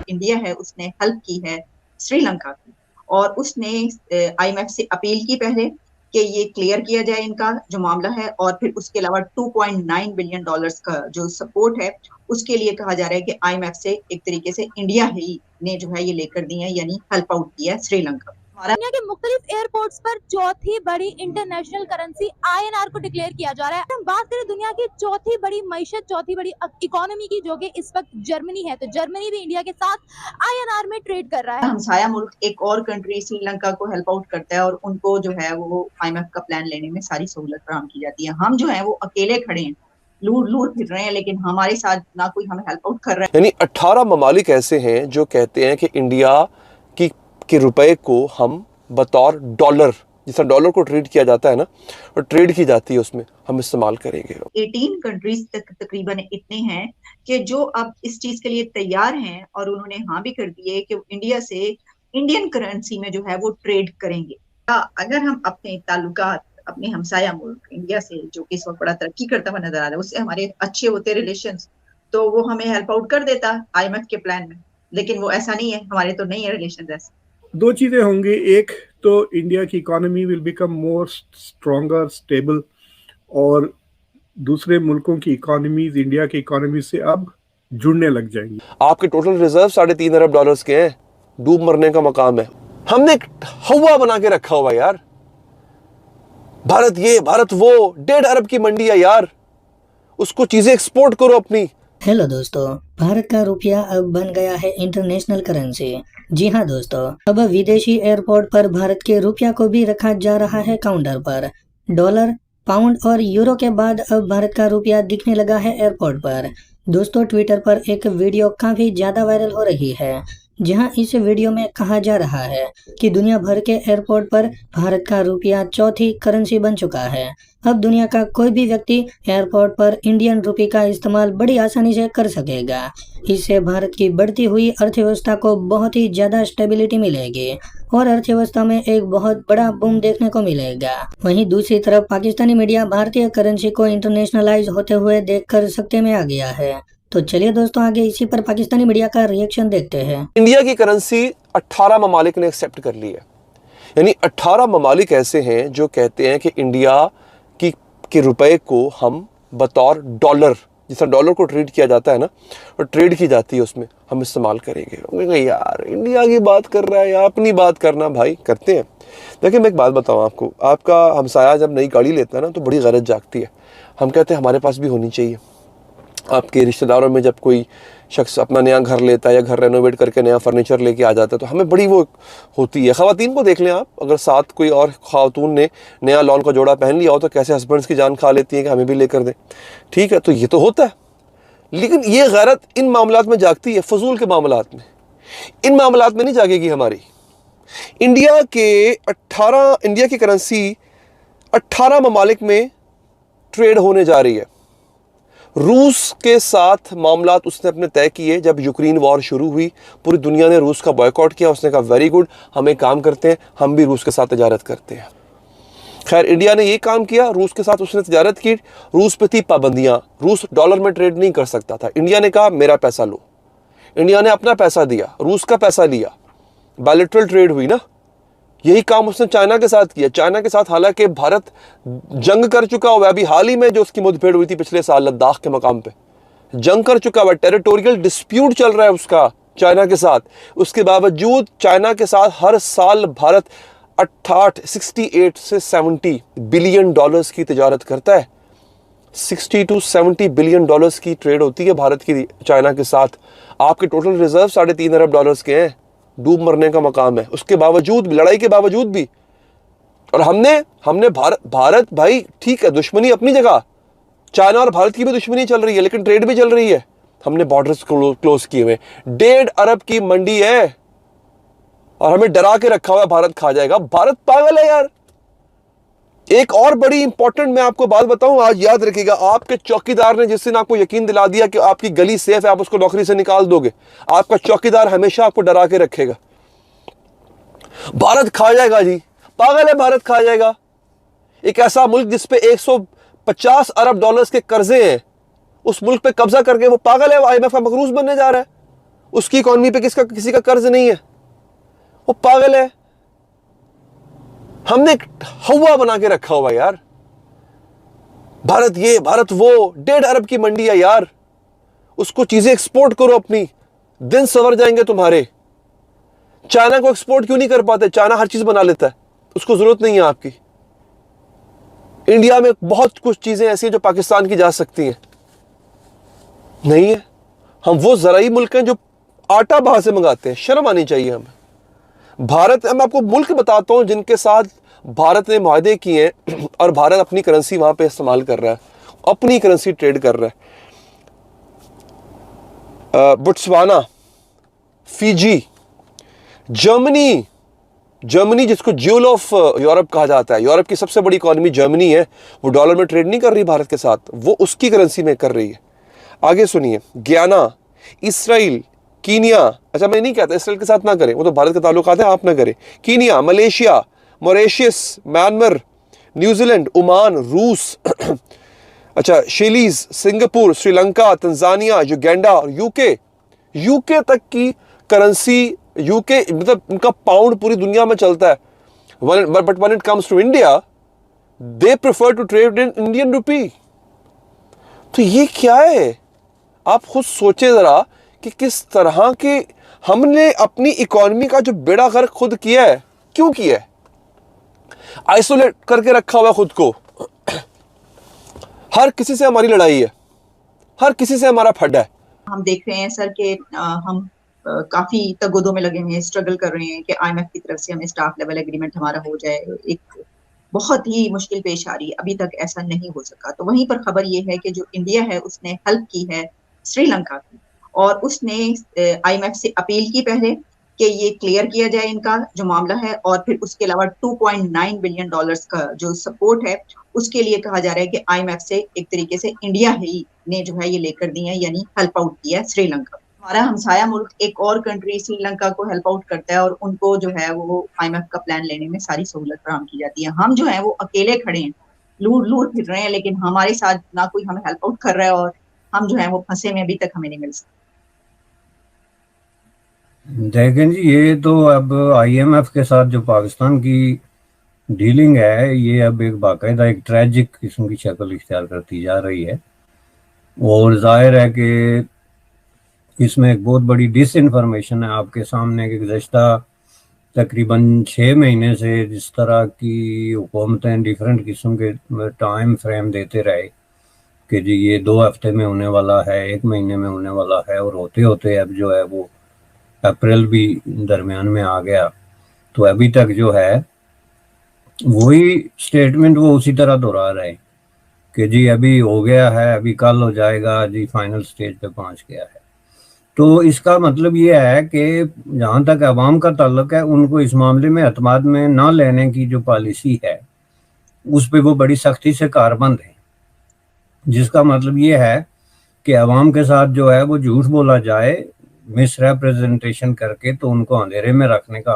India है उसने help की है श्रीलंका की, और उसने आईएमएफ से अपील की पहले कि ये क्लियर किया जाए इनका जो मामला है, और फिर उसके अलावा 2.9 बिलियन डॉलर्स का जो सपोर्ट है उसके लिए कहा जा रहा है कि आईएमएफ से एक तरीके से इंडिया ही ने जो है ये लेकर दी है, यानी हेल्प आउट किया है श्रीलंका। दुनिया के मुख्तलिफ एयरपोर्ट्स पर चौथी बड़ी इंटरनेशनल करेंसी INR को डिक्लेयर किया जा रहा है। हम बात करें दुनिया की चौथी बड़ी मईशत, चौथी बड़ी इकोनॉमी की, जो कि इस वक्त जर्मनी है, तो जर्मनी भी इंडिया के साथ INR में ट्रेड कर रहा है। हमसाया मुल्क एक और कंट्री श्रीलंका को हेल्प आउट करता है और उनको जो है वो आईएमएफ का प्लान लेने में सारी सहूलत फराहम की जाती है। हम जो है वो अकेले खड़े हैं, लूट लूट फिर रहे हैं, लेकिन हमारे साथ ना कोई हमें हेल्प आउट कर रहा है। यानी 18 ममालिक ऐसे हैं जो कहते हैं कि इंडिया के रुपए को हम बतौर डॉलर, जिस तरह डॉलर को ट्रेड किया जाता है ना, और ट्रेड की जाती है, उसमें हम इस्तेमाल करेंगे। 18 कंट्रीज तकरीबन इतने हैं कि जो अब इस चीज के लिए तैयार हैं और उन्होंने हाँ भी कर दिए कि इंडिया से इंडियन करेंसी में जो है वो ट्रेड करेंगे। अगर हम अपने ताल्लुकात अपने हमसाया मुल्क इंडिया से, जो कि इस वक्त बड़ा तरक्की करता हुआ नजर आ रहा है, उससे हमारे अच्छे होते रिलेशंस, तो वो हमें हेल्प आउट कर देता आईएमएफ के प्लान में, लेकिन वो ऐसा नहीं है, हमारे तो नहीं है रिलेशन ऐसे। दो चीजें होंगी, एक तो इंडिया की economy will become more stronger stable, और दूसरे मुल्कों की इकोनॉमीज इंडिया की इकोनॉमी से अब जुड़ने लग जाएंगी। आपके टोटल रिजर्व $3.5 अरब के हैं, डूब मरने का मकाम है। हमने एक हवा बना के रखा हुआ यार, भारत ये भारत वो, 1.5 अरब की मंडी है यार, उसको चीजें एक्सपोर्ट करो अपनी। हेलो दोस्तों, भारत का रुपया अब बन गया है इंटरनेशनल करेंसी। जी हाँ दोस्तों, अब विदेशी एयरपोर्ट पर भारत के रुपया को भी रखा जा रहा है काउंटर पर। डॉलर, पाउंड और यूरो के बाद अब भारत का रुपया दिखने लगा है एयरपोर्ट पर। दोस्तों, ट्विटर पर एक वीडियो काफी ज्यादा वायरल हो रही है, जहां इस वीडियो में कहा जा रहा है कि दुनिया भर के एयरपोर्ट पर भारत का रुपया चौथी करेंसी बन चुका है। अब दुनिया का कोई भी व्यक्ति एयरपोर्ट पर इंडियन रुपये का इस्तेमाल बड़ी आसानी से कर सकेगा। इससे भारत की बढ़ती हुई अर्थव्यवस्था को बहुत ही ज्यादा स्टेबिलिटी मिलेगी और अर्थव्यवस्था में एक बहुत बड़ा बूम देखने को मिलेगा। वहीं दूसरी तरफ पाकिस्तानी मीडिया भारतीय करेंसी को इंटरनेशनलाइज होते हुए देखकर सकते में आ गया है। तो चलिए दोस्तों, आगे इसी पर पाकिस्तानी मीडिया का रिएक्शन देखते हैं। इंडिया की करेंसी 18 ममालिक ने एक्सेप्ट कर ली है, यानी 18 ममालिक ऐसे हैं जो कहते हैं कि इंडिया के रुपए को हम बतौर डॉलर, जिस तरह डॉलर को ट्रेड किया जाता है ना, और ट्रेड की जाती है, उसमें हम इस्तेमाल करेंगे। यार इंडिया की बात कर रहा है या अपनी बात करना, भाई करते हैं। देखिए मैं एक बात बताऊं आपको, आपका हमसाया जब नई गाड़ी लेता है ना तो बड़ी गरज जागती है। हम कहते हैं हमारे पास भी होनी चाहिए। आपके रिश्तेदारों में जब कोई शख्स अपना नया घर लेता है या घर रेनोवेट करके नया फर्नीचर लेके आ जाता है तो हमें बड़ी वो होती है। ख़वातीन को देख लें आप, अगर साथ कोई और ख़ातून ने नया लॉन का जोड़ा पहन लिया हो तो कैसे हस्बैंड्स की जान खा लेती हैं कि हमें भी लेकर दें। ठीक है, तो ये तो होता है, लेकिन ये गैरत इन मामलात में जागती है, फजूल के मामलात में। इन मामलात में नहीं जागेगी हमारी। इंडिया की करेंसी 18 ममालिक में ट्रेड होने जा रही है। रूस के साथ मामलात उसने अपने तय किए। जब यूक्रेन वॉर शुरू हुई, पूरी दुनिया ने रूस का बॉयकॉट किया। उसने कहा वेरी गुड, हम एक काम करते हैं, हम भी रूस के साथ तजारत करते हैं। खैर, इंडिया ने ये काम किया, रूस के साथ उसने तजारत की। रूस पे थी पाबंदियां, रूस डॉलर में ट्रेड नहीं कर सकता था। इंडिया ने कहा मेरा पैसा लो। इंडिया ने अपना पैसा दिया, रूस का पैसा लिया, बायलैटरल ट्रेड हुई ना। यही काम उसने चाइना के साथ किया। चाइना के साथ हालांकि भारत जंग कर चुका हुआ है। अभी हाल ही में जो उसकी मुठभेड़ हुई थी पिछले साल लद्दाख के मकाम पे, जंग कर चुका हुआ है, टेरिटोरियल डिस्प्यूट चल रहा है उसका चाइना के साथ। उसके बावजूद चाइना के साथ हर साल भारत 68 से 70 बिलियन डॉलर्स की तिजारत करता है। 60 to 70 बिलियन डॉलर्स की ट्रेड होती है भारत की चाइना के साथ। आपके टोटल रिजर्व $3.5 अरब के हैं, डूब मरने का मकाम है। उसके बावजूद भी, लड़ाई के बावजूद भी, और हमने भारत भाई ठीक है, दुश्मनी अपनी जगह, चाइना और भारत की भी दुश्मनी चल रही है, लेकिन ट्रेड भी चल रही है। हमने बॉर्डर्स क्लोज किए हुए। 1.5 अरब की मंडी है और हमें डरा के रखा हुआ है भारत खा जाएगा। भारत पागल है यार। एक और बड़ी इंपॉर्टेंट मैं आपको बात बताऊं, आज याद रखिएगा, आपके चौकीदार ने जिस दिन आपको यकीन दिला दिया कि आपकी गली सेफ है, आप उसको नौकरी से निकाल दोगे, आपका चौकीदार हमेशा आपको डरा के रखेगा। भारत खा जाएगा जी, पागल है, भारत खा जाएगा। एक ऐसा मुल्क जिसपे 150 अरब डॉलर्स के कर्जे हैं, उस मुल्क पे कब्जा करके वो पागल है, वो IMF का मकरूज बनने जा रहा है। उसकी इकॉनमी पे किसी का कर्ज नहीं है, वो पागल है। हमने एक हवा बना के रखा हुआ यार, भारत ये भारत वो, 1.5 अरब की मंडी है यार, उसको चीजें एक्सपोर्ट करो अपनी, दिन सवर जाएंगे तुम्हारे। चाइना को एक्सपोर्ट क्यों नहीं कर पाते? चाइना हर चीज बना लेता है, उसको जरूरत नहीं है आपकी। इंडिया में बहुत कुछ चीजें ऐसी हैं जो पाकिस्तान की जा सकती हैं, नहीं है। हम वो ज़राई मुल्क हैं जो आटा बाहर से मंगाते हैं, शर्म आनी चाहिए हमें। भारत, मैं आपको मुल्क बताता हूं जिनके साथ भारत ने मुआहदे किए हैं और भारत अपनी करेंसी वहां पे इस्तेमाल कर रहा है, अपनी करेंसी ट्रेड कर रहा है। बोत्सवाना, फिजी, जर्मनी जिसको ज्यूल ऑफ यूरोप कहा जाता है, यूरोप की सबसे बड़ी इकॉनमी जर्मनी है, वो डॉलर में ट्रेड नहीं कर रही भारत के साथ, वो उसकी करेंसी में कर रही है। आगे सुनिए, गयाना, इसराइल, कीनिया, अच्छा मैं नहीं कहता इसराइल के साथ ना करें, वो तो भारत के ताल्लुकात है, आप ना करें। Kenya, Malaysia, Mauritius, Myanmar, New Zealand, Oman, रूस अच्छा शेलीज, सिंगापुर, श्रीलंका, तंजानिया, युगांडा और यूके तक की करेंसी, यूके मतलब उनका पाउंड पूरी दुनिया में चलता है, but when it comes to India they prefer to trade in Indian rupee. तो ये क्या है? आप खुद सोचे जरा कि किस तरह के हमने अपनी इकॉनमी का जो बेड़ा गर्क खुद किया है, क्यों किया है? आइसोलेट करके रखा हुआ खुद को। हर किसी से हमारी लड़ाई है, हर किसी से हमारा फड्डा है। हम देख रहे हैं सर कि हम काफी तगोदों में लगे हुए हैं, स्ट्रगल कर रहे हैं कि IMF की तरफ से हमें स्टाफ लेवल एग्रीमेंट हमारा हो जाए। एक बहुत ही मुश्किल पेश आ रही है, अभी तक ऐसा नहीं हो सका। तो वहीं पर खबर ये है कि जो इंडिया है उसने हेल्प की है श्रीलंका की, और उसने IMF से अपील की पहले कि ये क्लियर किया जाए इनका जो मामला है, और फिर उसके अलावा $2.9 बिलियन का जो सपोर्ट है उसके लिए कहा जा रहा है कि IMF से एक तरीके से इंडिया ही ने जो है ये लेकर दी है, यानी हेल्प आउट किया है श्रीलंका। हमारा हमसाया मुल्क एक और कंट्री श्रीलंका को हेल्प आउट करता है और उनको जो है वो IMF का प्लान लेने में सारी सहूलत फराहम की जाती है। हम जो है वो अकेले खड़े हैं, लूर फिर रहे हैं, लेकिन हमारे साथ ना कोई हमें हेल्प आउट कर रहा है, और हम जो है वो फंसे में अभी तक हमें नहीं मिल सकते। देखें जी, ये तो अब IMF के साथ जो पाकिस्तान की डीलिंग है, ये अब एक बाकायदा एक ट्रेजिक किस्म की शक्ल इख्तियार करती जा रही है, और जाहिर है कि इसमें एक बहुत बड़ी डिसइंफॉर्मेशन है आपके सामने कि गुज़श्ता तकरीबन 6 महीने से जिस तरह की हुकूमतें डिफरेंट किस्म के टाइम फ्रेम देते रहे कि जी ये 2 हफ्ते में होने वाला है, 1 महीने में होने वाला है, और होते होते अब जो है वो अप्रैल भी दरमियान में आ गया, तो अभी तक जो है वही स्टेटमेंट वो उसी तरह दोहरा रहे कि जी अभी हो गया है, अभी कल हो जाएगा, जी फाइनल स्टेज पे पहुंच गया है। तो इसका मतलब ये है कि जहाँ तक अवाम का ताल्लुक है, उनको इस मामले में एतमाद में ना लेने की जो पॉलिसी है उस पर वो बड़ी सख्ती से कारबंद है, जिसका मतलब ये है कि अवाम के साथ जो है वो झूठ बोला जाए, मिसरिप्रेजेंटेशन करके, तो उनको अंधेरे में रखने का